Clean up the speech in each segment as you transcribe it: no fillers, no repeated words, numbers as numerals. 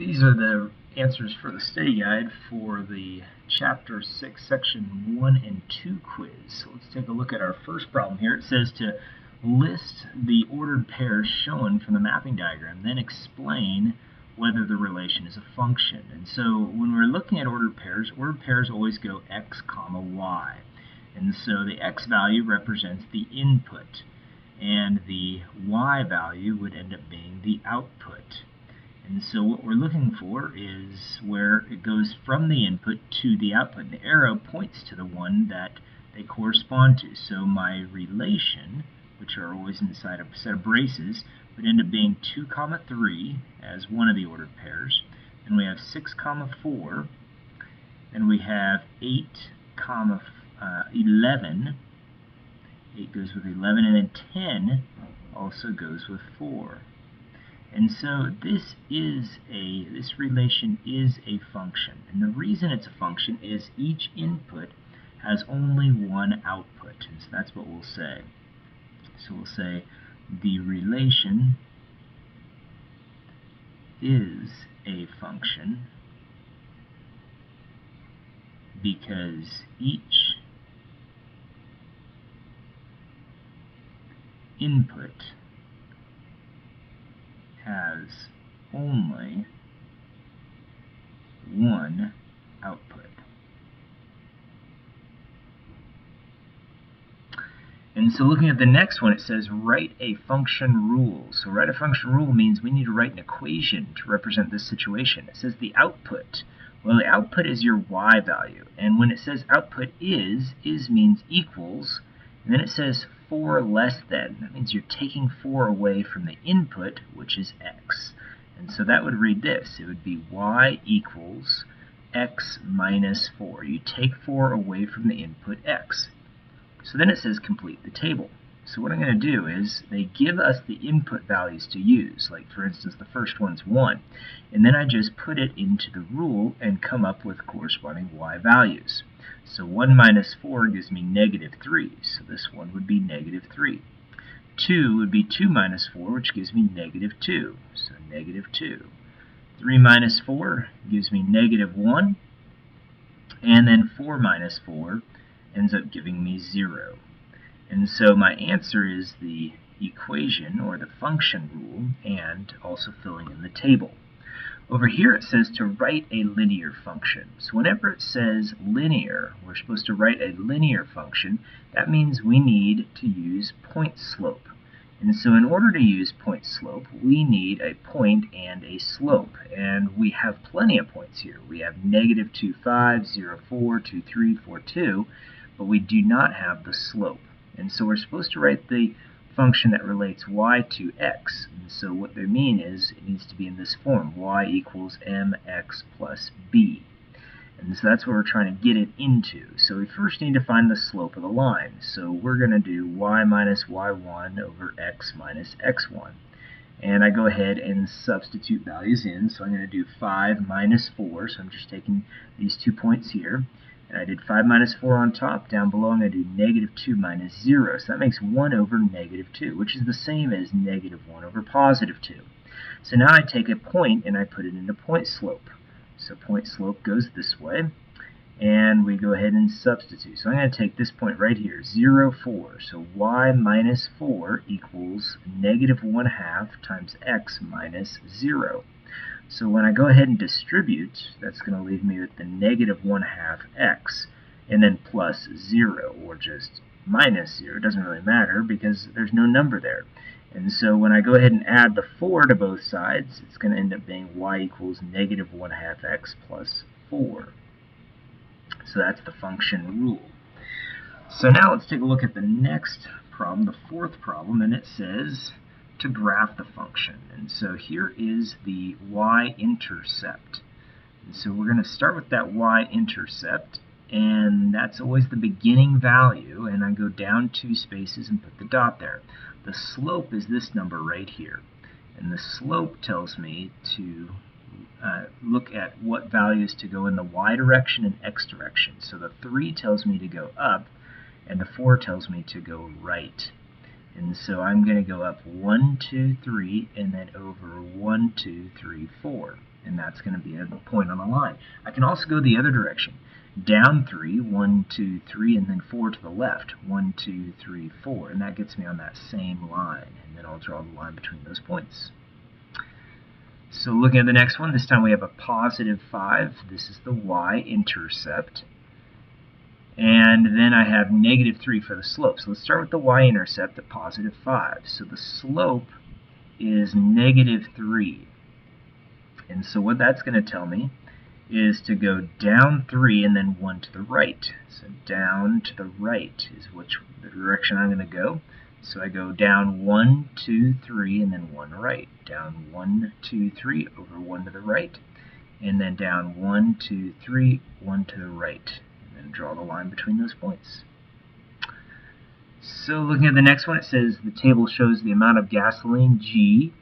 These are the answers for the study guide for the Chapter 6, Section 1 and 2 quiz. So let's take a look at our first problem here. It says to list the ordered pairs shown from the mapping diagram, then explain whether the relation is a function. And so when we're looking at ordered pairs always go x comma y. And so the x value represents the input, and the y value would end up being the output. And so what we're looking for is where it goes from the input to the output. And the arrow points to the one that they correspond to. So my relation, which are always inside a set of braces, would end up being 2 comma 3 as one of the ordered pairs. And we have 6 comma 4. And we have 8 comma 11. 8 goes with 11, and then 10 also goes with 4. And so this relation is a function. And the reason it's a function is each input has only one output. And so that's what we'll say. So we'll say the relation is a function because each input has only one output. And so looking at the next one, it says write a function rule. So write a function rule means we need to write an equation to represent this situation. It says the output. Well, the output is your y value. And when it says output is means equals. And then it says 4 less than. That means you're taking 4 away from the input, which is x. And so that would read this. It would be y equals x minus 4. You take 4 away from the input x. So then it says complete the table. So what I'm going to do is they give us the input values to use. Like for instance, the first one's 1. And then I just put it into the rule and come up with corresponding y values. So 1 minus 4 gives me negative 3. So this one would be negative 3. 2 would be 2 minus 4, which gives me negative 2. So negative 2. 3 minus 4 gives me negative 1. And then 4 minus 4 ends up giving me 0. And so my answer is the equation, or the function rule, and also filling in the table. Over here it says to write a linear function. So whenever it says linear, we're supposed to write a linear function. That means we need to use point slope. And so in order to use point slope, we need a point and a slope. And we have plenty of points here. We have negative 2, 5, 0, 4, 2, 3, 4, 2, but we do not have the slope. And so we're supposed to write the function that relates y to x. And so what they mean is it needs to be in this form, y equals mx plus b. And so that's what we're trying to get it into. So we first need to find the slope of the line. So we're going to do y minus y1 over x minus x1. And I go ahead and substitute values in. So I'm going to do 5 minus 4. So I'm just taking these 2 points here. And I did 5 minus 4 on top. Down below I'm going to do negative 2 minus 0. So that makes 1 over negative 2, which is the same as negative 1 over positive 2. So now I take a point and I put it into point slope. So point slope goes this way. And we go ahead and substitute. So I'm going to take this point right here, 0, 4. So y minus 4 equals negative 1/2 times x minus 0. So when I go ahead and distribute, that's going to leave me with the negative 1/2 x, and then plus 0, or just minus 0. It doesn't really matter because there's no number there. And so when I go ahead and add the 4 to both sides, it's going to end up being y equals negative 1/2 x plus 4. So that's the function rule. So now let's take a look at the next problem, the fourth problem, and it says to graph the function. And so here is the y-intercept. And so we're going to start with that y-intercept, and that's always the beginning value, and I go down 2 spaces and put the dot there. The slope is this number right here, and the slope tells me to look at what values to go in the y direction and x direction. So the 3 tells me to go up, and the 4 tells me to go right. And so I'm going to go up 1, 2, 3, and then over 1, 2, 3, 4. and that's going to be a point on the line. I can also go the other direction. Down 3, 1, 2, 3, and then 4 to the left. 1, 2, 3, 4, and that gets me on that same line. And then I'll draw the line between those points. So looking at the next one, this time we have a positive 5. This is the y-intercept. And then I have negative 3 for the slope. So let's start with the y-intercept at positive 5. So the slope is negative 3. And so what that's going to tell me is to go down 3 and then 1 to the right. So down to the right is the direction I'm going to go. So I go down 1, 2, 3, and then 1 right. Down 1, 2, 3, over 1 to the right. And then down 1, 2, 3, 1 to the right. And then draw the line between those points. So looking at the next one, it says the table shows the amount of gasoline G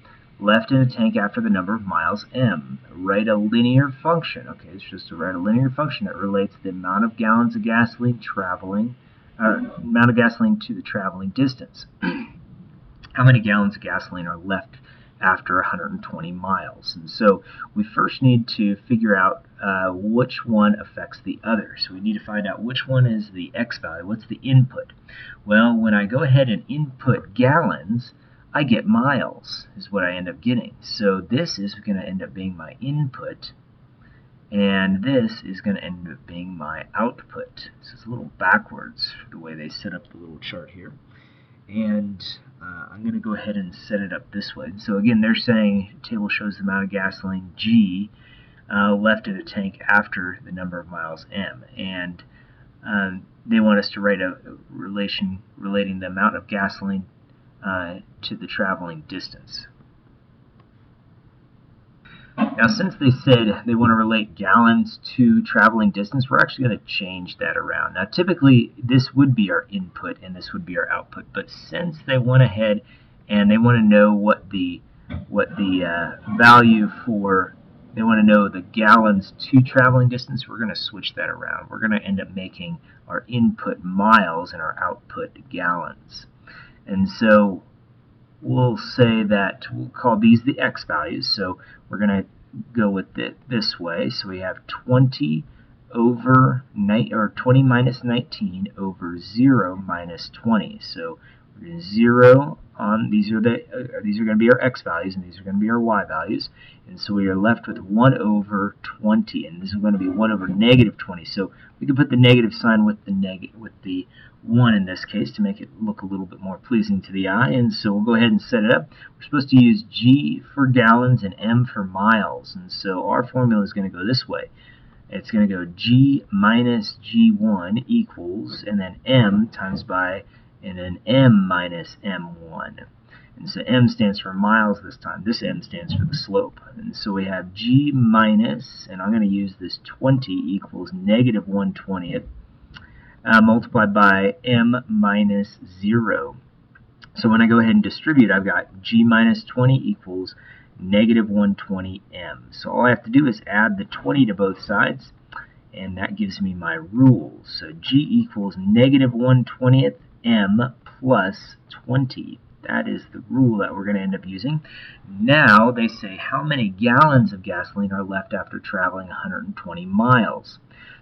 left in a tank after the number of miles M. Write a linear function. Okay, it's just to write a linear function that relates the amount of gallons of gasoline amount of gasoline to the traveling distance. How many gallons of gasoline are left after 120 miles? And so we first need to figure out which one affects the other. So we need to find out which one is the X value. What's the input? Well, when I go ahead and input gallons, I get miles, is what I end up getting. So this is going to end up being my input, and this is going to end up being my output. So it's a little backwards the way they set up the little chart here. And I'm going to go ahead and set it up this way. So again, they're saying the table shows the amount of gasoline G left in the tank after the number of miles M. And they want us to write a relation relating the amount of gasoline to the traveling distance. Now, since they said they want to relate gallons to traveling distance, we're actually going to change that around. Now, typically, this would be our input and this would be our output. But since they went ahead and they want to know what the value for, they want to know the gallons to traveling distance, we're going to switch that around. We're going to end up making our input miles and our output gallons. And so we'll say that we'll call these the X values. So we're going to go with it this way. So we have 20 over 20 minus 19 over 0 minus 20. So we're going to 0 on these are going to be our X values, and these are going to be our Y values. And so we are left with 1 over 20, and this is going to be 1 over negative 20. So we can put the negative sign with the 1 in this case to make it look a little bit more pleasing to the eye. And so we'll go ahead and set it up. We're supposed to use G for gallons and M for miles. And so our formula is going to go this way. It's going to go G minus G1 equals, and then M times by, and then M minus M1. And so M stands for miles this time. This M stands for the slope. And so we have G minus, and I'm going to use this 20 equals negative 1/20th. Multiplied by M minus 0. So when I go ahead and distribute, I've got G minus 20 equals negative 120M. So all I have to do is add the 20 to both sides, and that gives me my rule. So G equals negative 1/20th M plus 20. That is the rule that we're going to end up using. Now they say how many gallons of gasoline are left after traveling 120 miles.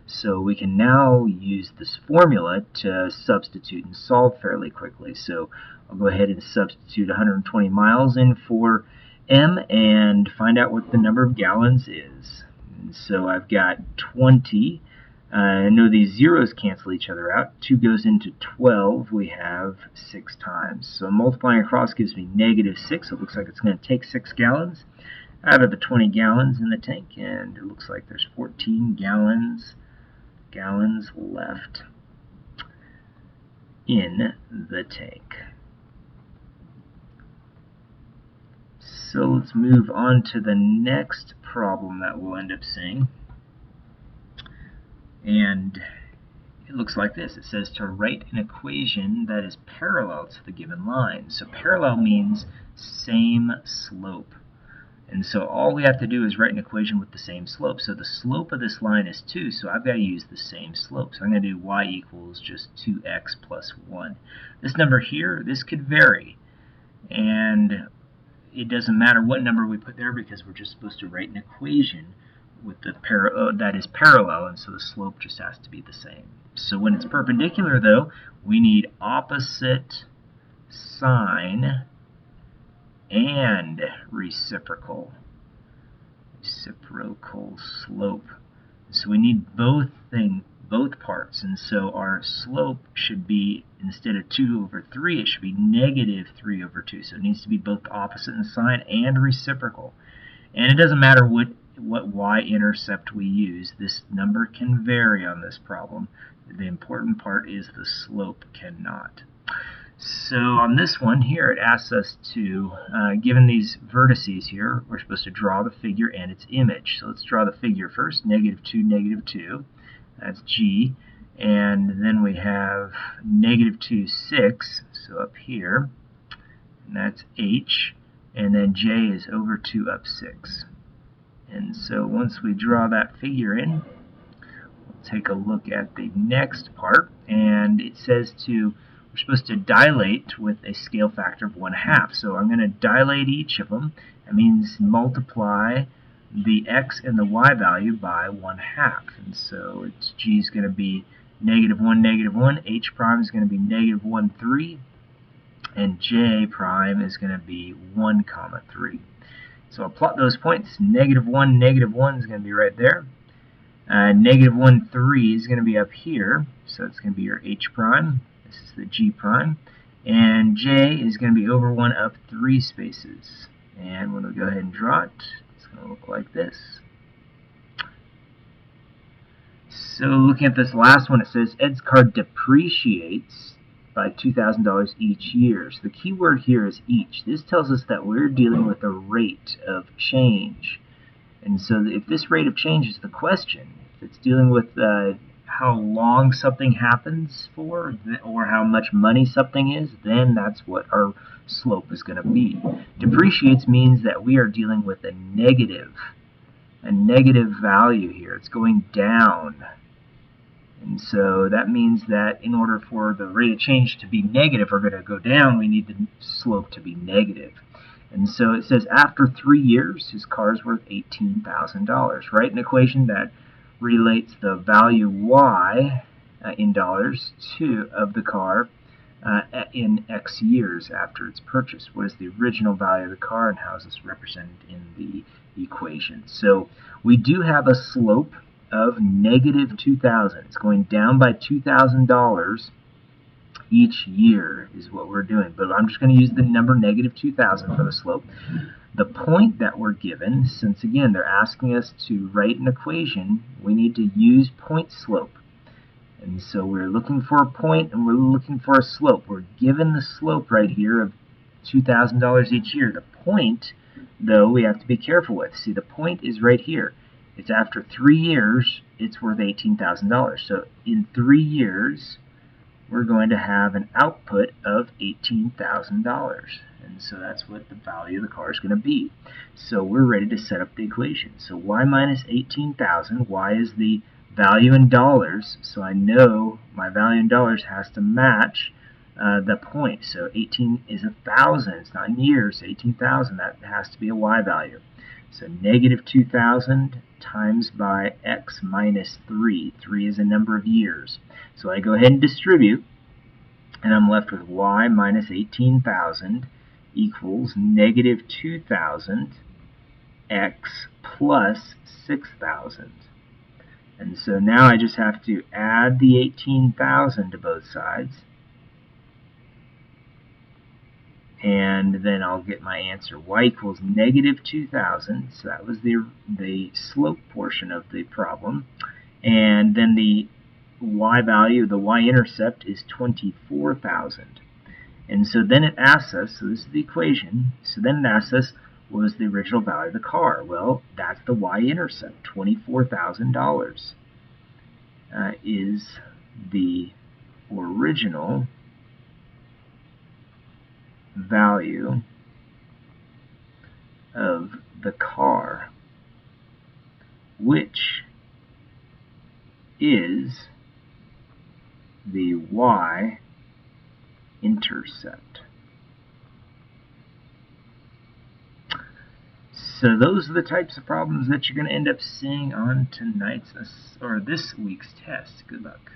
So we can now use this formula to substitute and solve fairly quickly. So I'll go ahead and substitute 120 miles in for M and find out what the number of gallons is. And so I've got 20. I know these zeros cancel each other out. 2 goes into 12. We have 6 times. So multiplying across gives me negative 6. It looks like it's going to take 6 gallons out of the 20 gallons in the tank. And it looks like there's 14 gallons left in the tank. So let's move on to the next problem that we'll end up seeing. And it looks like this. It says to write an equation that is parallel to the given line. So parallel means same slope. And so all we have to do is write an equation with the same slope. So the slope of this line is 2, so I've got to use the same slope. So I'm going to do y equals just 2x plus 1. This number here, this could vary. And it doesn't matter what number we put there because we're just supposed to write an equation with the that is parallel, and so the slope just has to be the same. So when it's perpendicular, though, we need opposite sine and reciprocal slope. So we need both parts, and so our slope should be, instead of 2 over 3, it should be negative 3 over 2. So it needs to be both opposite in sign and reciprocal. And it doesn't matter what y-intercept we use. This number can vary on this problem. The important part is the slope cannot. So on this one here, it asks us to, given these vertices here, we're supposed to draw the figure and its image. So let's draw the figure first, negative 2, that's G. And then we have negative 2, 6, so up here, and that's H. And then J is over 2 up 6. And so once we draw that figure in, we'll take a look at the next part. And it says we're supposed to dilate with a scale factor of 1/2. So I'm going to dilate each of them. That means multiply the x and the y value by 1/2. And so G is going to be -1, H prime is going to be -1, 3, and J prime is going to be 1, 3. So I'll plot those points. -1, -1 is going to be right there. -1, 3 is going to be up here. So it's going to be your H prime. This is the G prime. And J is going to be over 1 up 3 spaces. And when we go ahead and draw it, it's going to look like this. So looking at this last one, it says Ed's car depreciates by $2,000 each year. So the key word here is each. This tells us that we're dealing with a rate of change. And so if this rate of change is the question, if it's dealing with how long something happens for, or how much money something is, then that's what our slope is going to be. Depreciates means that we are dealing with a negative value here. It's going down. And so that means that in order for the rate of change to be negative or going to go down, we need the slope to be negative. And so it says after 3 years, his car is worth $18,000. Write an equation that relates the value y in dollars of the car in X years after its purchase. What is the original value of the car, and how is this represented in the equation? So we do have a slope of negative 2,000. It's going down by $2,000 each year is what we're doing. But I'm just going to use the number negative 2,000 for the slope. The point that we're given, since again they're asking us to write an equation, we need to use point slope. And so we're looking for a point and we're looking for a slope. We're given the slope right here of $2,000 each year. The point, though, we have to be careful with. See, the point is right here. It's after 3 years, it's worth $18,000. So in 3 years, we're going to have an output of $18,000. And so that's what the value of the car is going to be. So we're ready to set up the equation. So y minus 18,000, y is the value in dollars, so I know my value in dollars has to match the point. So 18 is 1,000, it's not in years, 18,000, that has to be a y value. So negative 2,000 times by x minus 3. 3 is a number of years. So I go ahead and distribute, and I'm left with y minus 18,000 equals negative 2,000 x plus 6,000. And so now I just have to add the 18,000 to both sides. And then I'll get my answer. Y equals negative 2,000. So that was the slope portion of the problem. And then the y value, the y-intercept, is 24,000. And so then it asks us, so this is the equation, so then it asks us, what was the original value of the car? Well, that's the y-intercept, $24,000 is the original value of the car, which is the y-intercept. So those are the types of problems that you're going to end up seeing on tonight's or this week's test. Good luck.